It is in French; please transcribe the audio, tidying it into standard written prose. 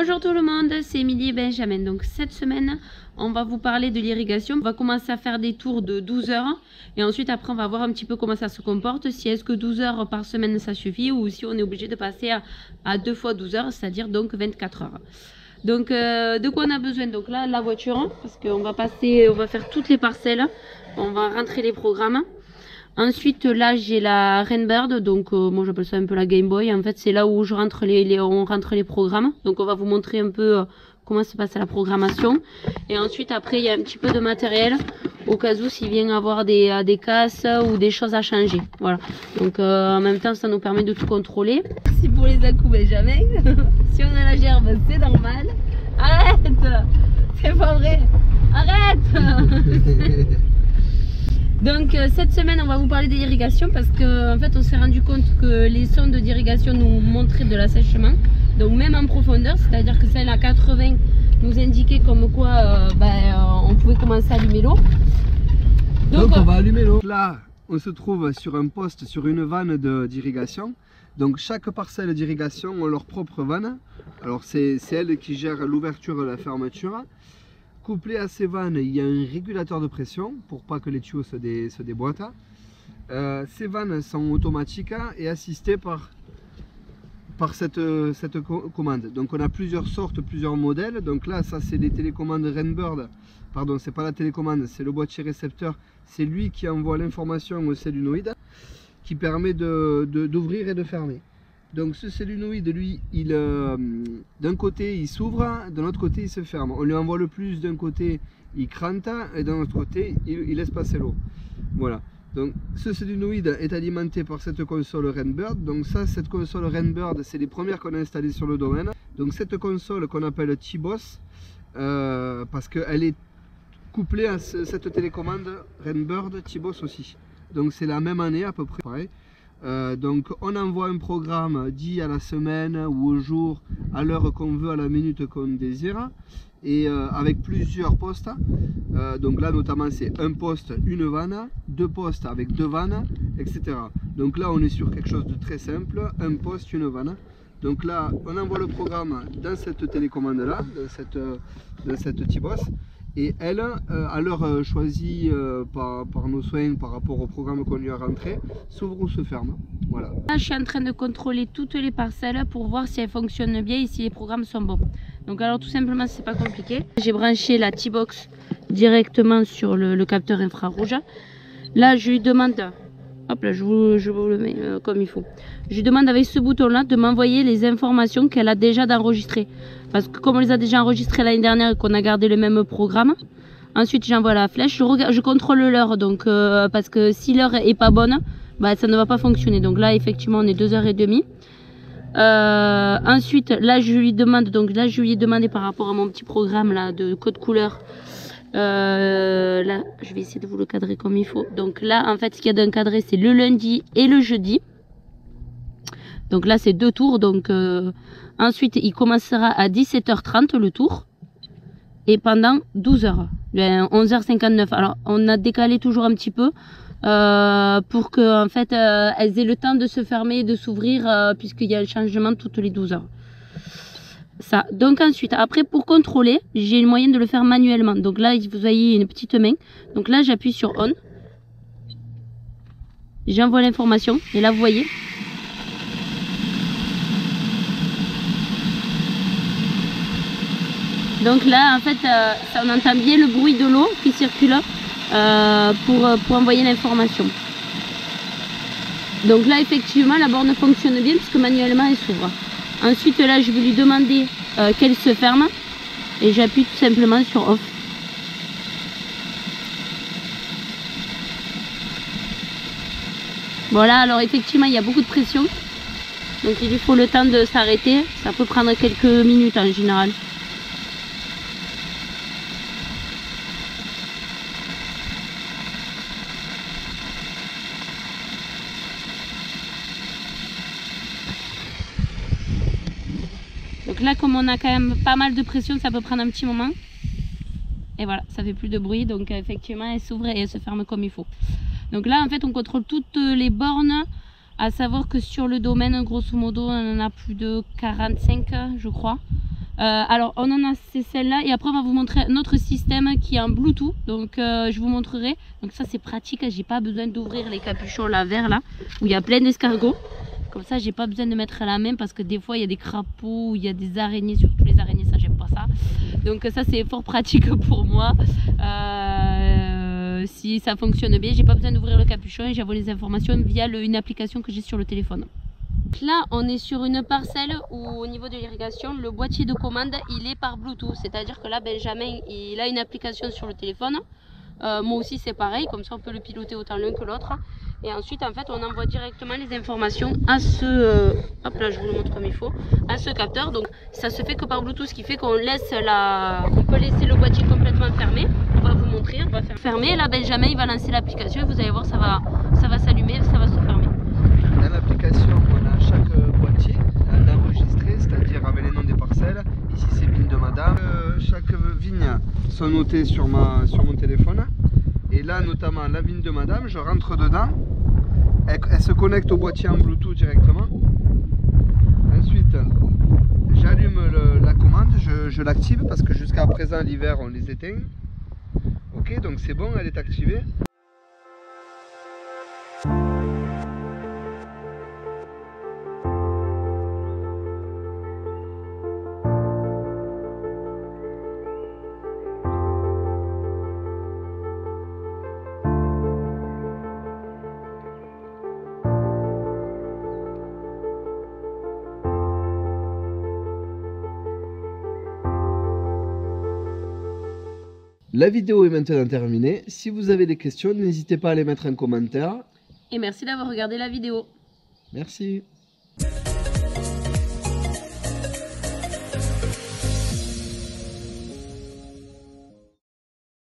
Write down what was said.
Bonjour tout le monde, c'est Émilie et Benjamin. Donc cette semaine, on va vous parler de l'irrigation. On va commencer à faire des tours de 12 heures et ensuite après on va voir un petit peu comment ça se comporte. Si est-ce que 12 heures par semaine ça suffit ou si on est obligé de passer à 2 fois 12 heures, c'est-à-dire donc 24 heures. Donc de quoi on a besoin? Donc là la voiture, parce qu'on va passer, on va faire toutes les parcelles, on va rentrer les programmes. Ensuite là j'ai la Rainbird, donc moi j'appelle ça un peu la Game Boy. En fait c'est là où je rentre on rentre les programmes. Donc on va vous montrer un peu comment se passe la programmation. Et ensuite après il y a un petit peu de matériel au cas où s'il vient avoir des casses ou des choses à changer. Voilà. Donc en même temps ça nous permet de tout contrôler. Si pour les à-coups Benjamin, si on a la gerbe c'est normal. Arrête, c'est pas vrai. Arrête. Donc cette semaine on va vous parler de l'irrigation parce que en fait on s'est rendu compte que les sondes d'irrigation nous montraient de l'assèchement, donc même en profondeur, c'est à dire que celle à 80 nous indiquait comme quoi on pouvait commencer à allumer l'eau. Donc on va allumer l'eau. Là on se trouve sur un poste, sur une vanne d'irrigation. Donc chaque parcelle d'irrigation a leur propre vanne. Alors c'est elle qui gère l'ouverture et la fermeture. Couplé à ces vannes, il y a un régulateur de pression pour pas que les tuyaux se déboîtent. Ces vannes sont automatiques et assistées par cette commande. Donc on a plusieurs sortes, plusieurs modèles. Donc là, ça c'est les télécommandes Rainbird. Pardon, c'est pas la télécommande, c'est le boîtier récepteur. C'est lui qui envoie l'information au solénoïde qui permet d'ouvrir et de fermer. Donc ce solénoïde, lui, d'un côté il s'ouvre, de l'autre côté il se ferme. On lui envoie le plus d'un côté, il crante, et d'un autre côté il laisse passer l'eau. Voilà. Donc ce solénoïde est alimenté par cette console Rainbird. Donc ça, cette console Rainbird, c'est les premières qu'on a installées sur le domaine. Donc cette console qu'on appelle T-Boss, parce qu'elle est couplée à cette télécommande Rainbird T-Boss aussi. Donc c'est la même année à peu près, pareil. Donc on envoie un programme dit à la semaine ou au jour, à l'heure qu'on veut, à la minute qu'on désire, et avec plusieurs postes. Donc là notamment c'est un poste, une vanne, deux postes avec deux vannes, etc. Donc là on est sur quelque chose de très simple, un poste, une vanne. Donc là on envoie le programme dans cette télécommande là, dans cette T-Boss. Et elle, à l'heure choisie par nos soins par rapport au programme qu'on lui a rentré, s'ouvre ou se ferme. Voilà. Là, je suis en train de contrôler toutes les parcelles pour voir si elles fonctionnent bien et si les programmes sont bons. Donc alors tout simplement, c'est pas compliqué. J'ai branché la T-Box directement sur le capteur infrarouge. Là, je lui demande, hop là, je vous le mets comme il faut. Je lui demande avec ce bouton là de m'envoyer les informations qu'elle a déjà d'enregistrer. Parce que comme on les a déjà enregistrées l'année dernière et qu'on a gardé le même programme, ensuite j'envoie la flèche, je contrôle l'heure, donc parce que si l'heure est pas bonne, ça ne va pas fonctionner. Donc là effectivement on est 2h30. Ensuite là je lui demande, donc là je lui ai demandé par rapport à mon petit programme là de code couleur. Là je vais essayer de vous le cadrer comme il faut. Donc là en fait ce qu'il y a d'encadré c'est le lundi et le jeudi. Donc là c'est deux tours, donc ensuite il commencera à 17h30 le tour et pendant 12h, 11h59. Alors on a décalé toujours un petit peu pour que en fait elles aient le temps de se fermer et de s'ouvrir puisqu'il y a un changement toutes les 12 heures. Ça. Donc ensuite après pour contrôler j'ai le moyen de le faire manuellement. Donc là vous voyez une petite main. Donc là j'appuie sur on, j'envoie l'information et là vous voyez. Donc là en fait on entend bien le bruit de l'eau qui circule pour envoyer l'information. Donc là effectivement la borne fonctionne bien puisque manuellement elle s'ouvre. Ensuite là je vais lui demander qu'elle se ferme et j'appuie tout simplement sur off. Voilà, alors effectivement il y a beaucoup de pression. Donc il lui faut le temps de s'arrêter. Ça peut prendre quelques minutes en général. Donc là comme on a quand même pas mal de pression, ça peut prendre un petit moment. Et voilà, ça fait plus de bruit, donc effectivement elle s'ouvre et elle se ferme comme il faut. Donc là en fait on contrôle toutes les bornes À savoir que sur le domaine, grosso modo, on en a plus de 45, je crois. Alors on en a c'est celle-là et après on va vous montrer notre système qui est en Bluetooth. Donc je vous montrerai. Donc ça c'est pratique, j'ai pas besoin d'ouvrir les capuchons là verts là où il y a plein d'escargots. Comme ça j'ai pas besoin de mettre la main parce que des fois il y a des crapauds, il y a des araignées, surtout les araignées, ça j'aime pas ça. Donc ça c'est fort pratique pour moi. Si ça fonctionne bien, j'ai pas besoin d'ouvrir le capuchon et j'envoie les informations via une application que j'ai sur le téléphone. Donc là on est sur une parcelle où au niveau de l'irrigation le boîtier de commande il est par Bluetooth, c'est à dire que là Benjamin il a une application sur le téléphone, moi aussi c'est pareil, comme ça on peut le piloter autant l'un que l'autre et ensuite en fait on envoie directement les informations à ce hop là je vous le montre comme il faut, à ce capteur. Donc ça se fait que par Bluetooth, ce qui fait qu'on laisse on peut laisser le boîtier complètement fermé. On va vous montrer, on va faire fermer, là Benjamin il va lancer l'application et vous allez voir ça va s'allumer, ça va se fermer. Dans l'application, on a chaque boîtier enregistré, c'est-à-dire avec les noms des parcelles. Ici, c'est vigne de madame. Chaque vigne sont notées sur mon téléphone. Et là, notamment la vigne de madame, je rentre dedans. Elle se connecte au boîtier en Bluetooth directement. Ensuite, j'allume la commande, je l'active parce que jusqu'à présent, l'hiver, on les éteint. Ok, donc c'est bon, elle est activée. La vidéo est maintenant terminée. Si vous avez des questions, n'hésitez pas à les mettre en commentaire. Et merci d'avoir regardé la vidéo. Merci.